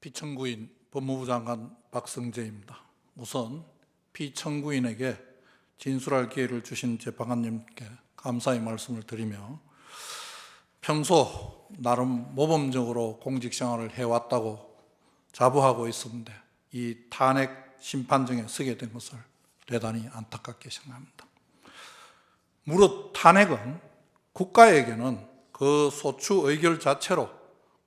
피청구인 법무부 장관 박성재입니다. 우선 피청구인에게 진술할 기회를 주신 재판관님께 감사의 말씀을 드리며 평소 나름 모범적으로 공직생활을 해왔다고 자부하고 있었는데 이 탄핵 심판정에 서게 된 것을 대단히 안타깝게 생각합니다. 무릇 탄핵은 국가에게는 그 소추 의결 자체로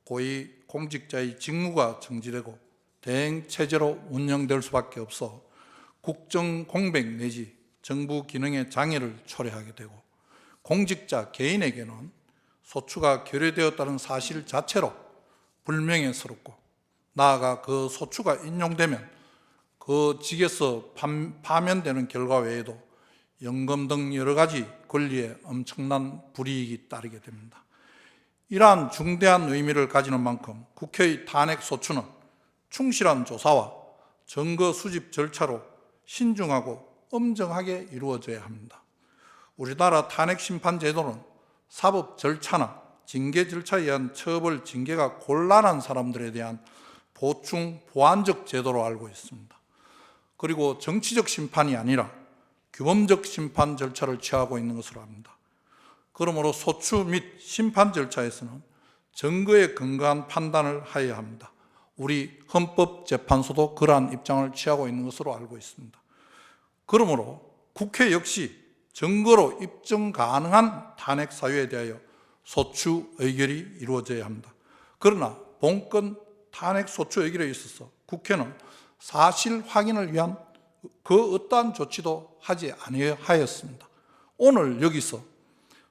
고위 공직자의 직무가 정지되고 대행체제로 운영될 수밖에 없어 국정 공백 내지 정부 기능의 장애를 초래하게 되고 공직자 개인에게는 소추가 결의되었다는 사실 자체로 불명예스럽고 나아가 그 소추가 인용되면 그 직에서 파면되는 결과 외에도 연금 등 여러 가지 권리에 엄청난 불이익이 따르게 됩니다. 이러한 중대한 의미를 가지는 만큼 국회의 탄핵 소추는 충실한 조사와 증거 수집 절차로 신중하고 엄정하게 이루어져야 합니다. 우리나라 탄핵 심판 제도는 사법 절차나 징계 절차에 의한 처벌, 징계가 곤란한 사람들에 대한 보충, 보완적 제도로 알고 있습니다. 그리고 정치적 심판이 아니라 규범적 심판 절차를 취하고 있는 것으로 압니다. 그러므로 소추 및 심판 절차에서는 증거에 근거한 판단을 하여야 합니다. 우리 헌법재판소도 그러한 입장을 취하고 있는 것으로 알고 있습니다. 그러므로 국회 역시 증거로 입증 가능한 탄핵 사유에 대하여 소추 의결이 이루어져야 합니다. 그러나 본건 탄핵 소추 의결에 있어서 국회는 사실 확인을 위한 그 어떠한 조치도 하지 아니하였습니다. 오늘 여기서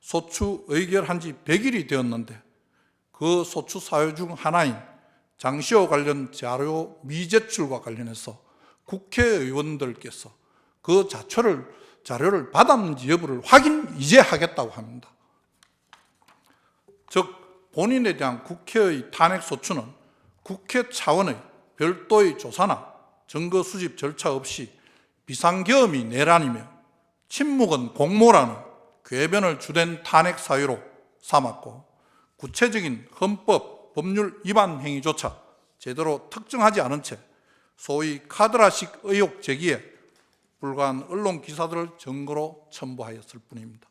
소추 의결한 지 100일이 되었는데 그 소추 사유 중 하나인 장시호 관련 자료 미제출과 관련해서 국회의원들께서 그 자료를 받았는지 여부를 확인 이제 하겠다고 합니다. 즉 본인에 대한 국회의 탄핵 소추는 국회 차원의 별도의 조사나 증거 수집 절차 없이 비상계엄이 내란이며 침묵은 공모라는 궤변을 주된 탄핵 사유로 삼았고 구체적인 헌법, 법률 위반 행위조차 제대로 특정하지 않은 채 소위 카드라식 의혹 제기에 불과한 언론 기사들을 증거로 첨부하였을 뿐입니다.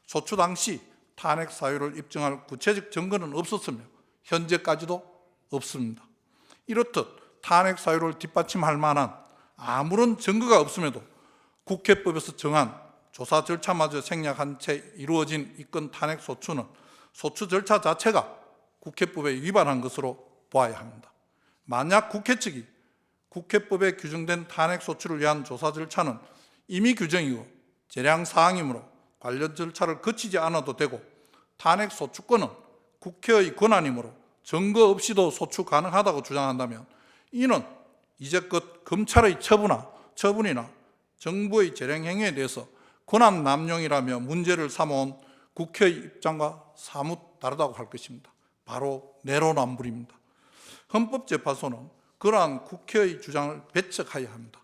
소추 당시 탄핵 사유를 입증할 구체적 증거는 없었으며 현재까지도 없습니다. 이렇듯 탄핵 사유를 뒷받침할 만한 아무런 증거가 없음에도 국회법에서 정한 조사 절차마저 생략한 채 이루어진 이 건 탄핵 소추는 소추 절차 자체가 국회법에 위반한 것으로 보아야 합니다. 만약 국회 측이 국회법에 규정된 탄핵 소추를 위한 조사 절차는 임의 규정이고 재량 사항이므로 관련 절차를 거치지 않아도 되고 탄핵 소추권은 국회의 권한이므로 증거 없이도 소추 가능하다고 주장한다면 이는 이제껏 검찰의 처분이나 정부의 재량 행위에 대해서 권한 남용이라며 문제를 삼아온 국회의 입장과 사뭇 다르다고 할 것입니다. 바로 내로남불입니다. 헌법재판소는 그러한 국회의 주장을 배척해야 합니다.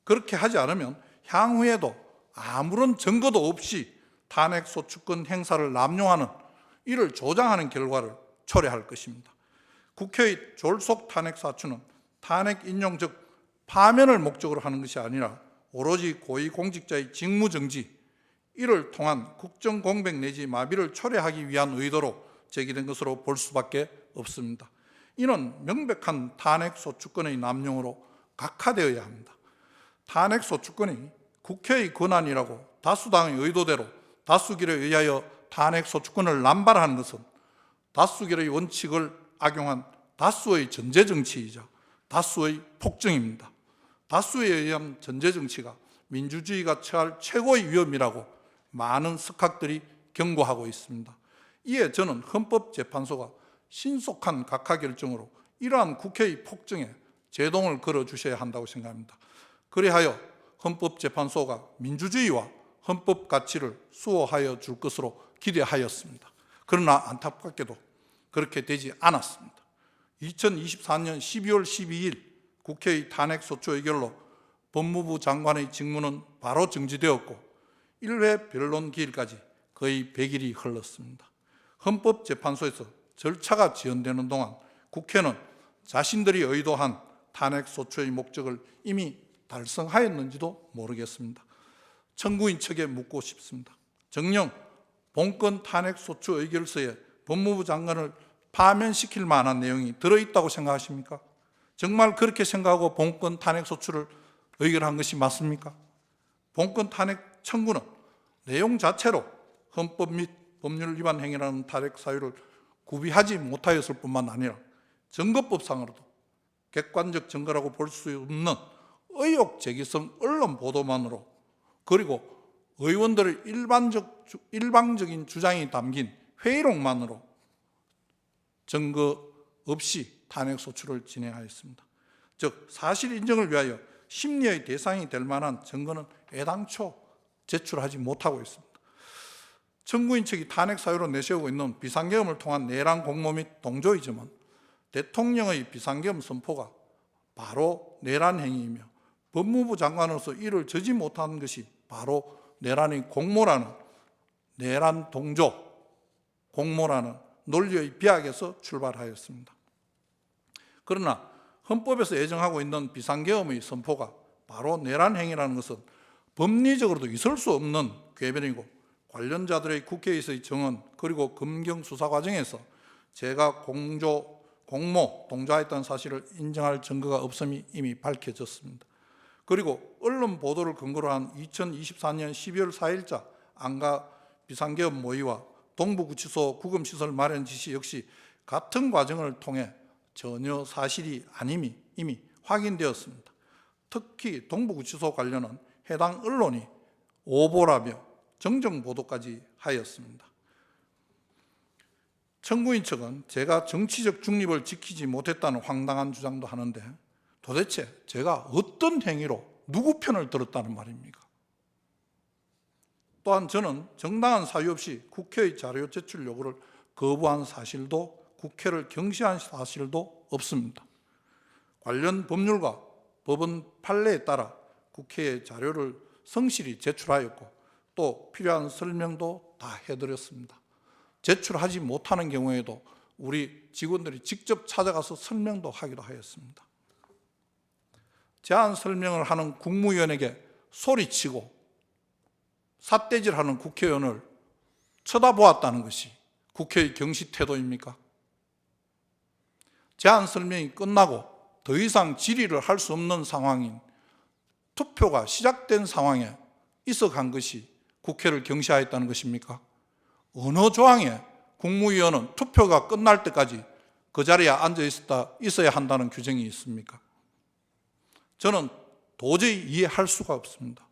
그렇게 하지 않으면 향후에도 아무런 증거도 없이 탄핵 소추권 행사를 남용하는 이를 조장하는 결과를 초래할 것입니다. 국회의 졸속 탄핵 사추는 탄핵 인용 즉 파면을 목적으로 하는 것이 아니라 오로지 고위공직자의 직무정지, 이를 통한 국정공백 내지 마비를 초래하기 위한 의도로 제기된 것으로 볼 수밖에 없습니다. 이는 명백한 탄핵 소추권의 남용으로 각하되어야 합니다. 탄핵 소추권이 국회의 권한이라고 다수당의 의도대로 다수결에 의하여 탄핵 소추권을 남발하는 것은 다수결의 원칙을 악용한 다수의 전제정치이자 다수의 폭정입니다. 다수에 의한 전제정치가 민주주의가 처할 최고의 위험이라고 많은 석학들이 경고하고 있습니다. 이에 저는 헌법재판소가 신속한 각하 결정으로 이러한 국회의 폭정에 제동을 걸어주셔야 한다고 생각합니다. 그리하여 헌법재판소가 민주주의와 헌법 가치를 수호하여 줄 것으로 기대하였습니다. 그러나 안타깝게도 그렇게 되지 않았습니다. 2024년 12월 12일 국회의 탄핵 소추 의결로 법무부 장관의 직무는 바로 정지되었고 1회 변론 기일까지 거의 100일이 흘렀습니다. 헌법재판소에서 절차가 지연되는 동안 국회는 자신들이 의도한 탄핵소추의 목적을 이미 달성하였는지도 모르겠습니다. 청구인 측에 묻고 싶습니다. 정녕 본건 탄핵소추 의결서에 법무부 장관을 파면시킬 만한 내용이 들어있다고 생각하십니까? 정말 그렇게 생각하고 본건 탄핵소추를 의결한 것이 맞습니까? 본건 탄핵 청구는 내용 자체로 헌법 및 법률 위반 행위라는 탄핵 사유를 구비하지 못하였을 뿐만 아니라 증거법상으로도 객관적 증거라고 볼 수 없는 의혹 제기성 언론 보도만으로, 그리고 의원들의 일방적인 주장이 담긴 회의록만으로 증거 없이 탄핵소추를 진행하였습니다. 즉 사실 인정을 위하여 심리의 대상이 될 만한 증거는 애당초 제출하지 못하고 있습니다. 청구인 측이 탄핵 사유로 내세우고 있는 비상계엄을 통한 내란 공모 및 동조이즘은 대통령의 비상계엄 선포가 바로 내란 행위이며 법무부 장관으로서 이를 저지 못한 것이 바로 내란의 공모라는, 내란 동조 공모라는 논리의 비약에서 출발하였습니다. 그러나 헌법에서 예정하고 있는 비상계엄의 선포가 바로 내란 행위라는 것은 법리적으로도 있을 수 없는 궤변이고, 관련자들의 국회에서의 정언 그리고 검경 수사 과정에서 제가 공모, 동조했다는 사실을 인정할 증거가 없음이 이미 밝혀졌습니다. 그리고 언론 보도를 근거로 한 2024년 12월 4일자 안가 비상계엄 모의와 동부구치소 구금시설 마련 지시 역시 같은 과정을 통해 전혀 사실이 아님이 이미 확인되었습니다. 특히 동부구치소 관련은 해당 언론이 오보라며 정정보도까지 하였습니다. 청구인 측은 제가 정치적 중립을 지키지 못했다는 황당한 주장도 하는데, 도대체 제가 어떤 행위로 누구 편을 들었다는 말입니까? 또한 저는 정당한 사유 없이 국회의 자료 제출 요구를 거부한 사실도, 국회를 경시한 사실도 없습니다. 관련 법률과 법원 판례에 따라 국회에 자료를 성실히 제출하였고 또 필요한 설명도 다 해드렸습니다. 제출하지 못하는 경우에도 우리 직원들이 직접 찾아가서 설명도 하기도 하였습니다. 제안 설명을 하는 국무위원에게 소리치고 삿대질하는 국회의원을 쳐다보았다는 것이 국회의 경시 태도입니까? 제안 설명이 끝나고 더 이상 질의를 할 수 없는 상황인, 투표가 시작된 상황에 있어간 것이 국회를 경시하였다는 것입니까? 어느 조항에 국무위원은 투표가 끝날 때까지 그 자리에 앉아 있어야 한다는 규정이 있습니까? 저는 도저히 이해할 수가 없습니다.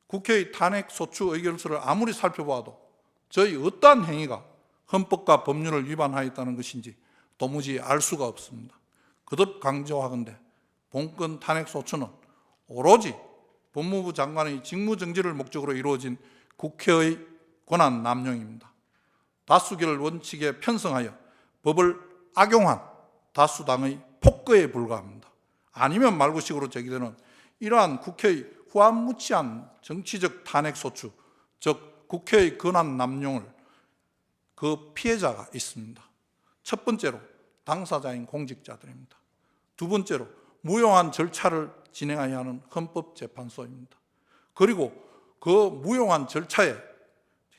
국회의 탄핵소추 의결서를 아무리 살펴봐도 저희 어떠한 행위가 헌법과 법률을 위반하였다는 것인지 도무지 알 수가 없습니다. 거듭 강조하건대 본건 탄핵소추는 오로지 법무부 장관의 직무정지를 목적으로 이루어진 국회의 권한 남용입니다. 다수결 원칙에 편성하여 법을 악용한 다수당의 폭거에 불과합니다. 아니면 말고식으로 제기되는 이러한 국회의 후안무치한 정치적 탄핵소추, 즉 국회의 권한 남용을 그 피해자가 있습니다. 첫 번째로 당사자인 공직자들입니다. 두 번째로 무용한 절차를 진행해야 하는 헌법재판소입니다. 그리고 그 무용한 절차에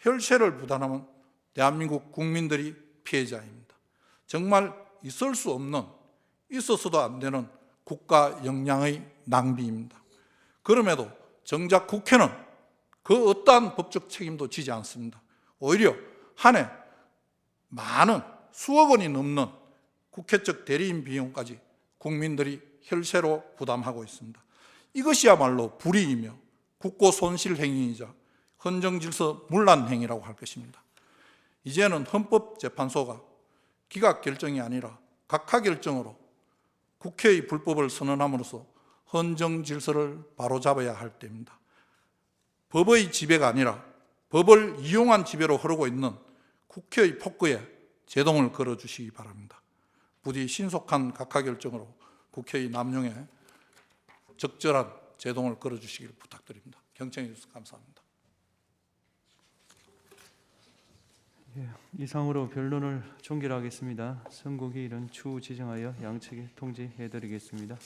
혈세를 부담하는 대한민국 국민들이 피해자입니다. 정말 있을 수 없는, 있어서도 안 되는 국가 역량의 낭비입니다. 그럼에도 정작 국회는 그 어떠한 법적 책임도 지지 않습니다. 오히려 한 해 많은 수억 원이 넘는 국회 측 대리인 비용까지 국민들이 혈세로 부담하고 있습니다. 이것이야말로 불이이며 국고 손실 행위이자 헌정질서 문란 행위라고 할 것입니다. 이제는 헌법재판소가 기각 결정이 아니라 각하 결정으로 국회의 불법을 선언함으로써 헌정질서를 바로잡아야 할 때입니다. 법의 지배가 아니라 법을 이용한 지배로 흐르고 있는 국회의 폭거에 제동을 걸어주시기 바랍니다. 부디 신속한 각하 결정으로 국회의 남용에 적절한 제동을 걸어주시기를 부탁드립니다. 경청해 주셔서 감사합니다. 이상으로 변론을 종결하겠습니다. 선고기일은 추후 지정하여 양측에 통지해드리겠습니다.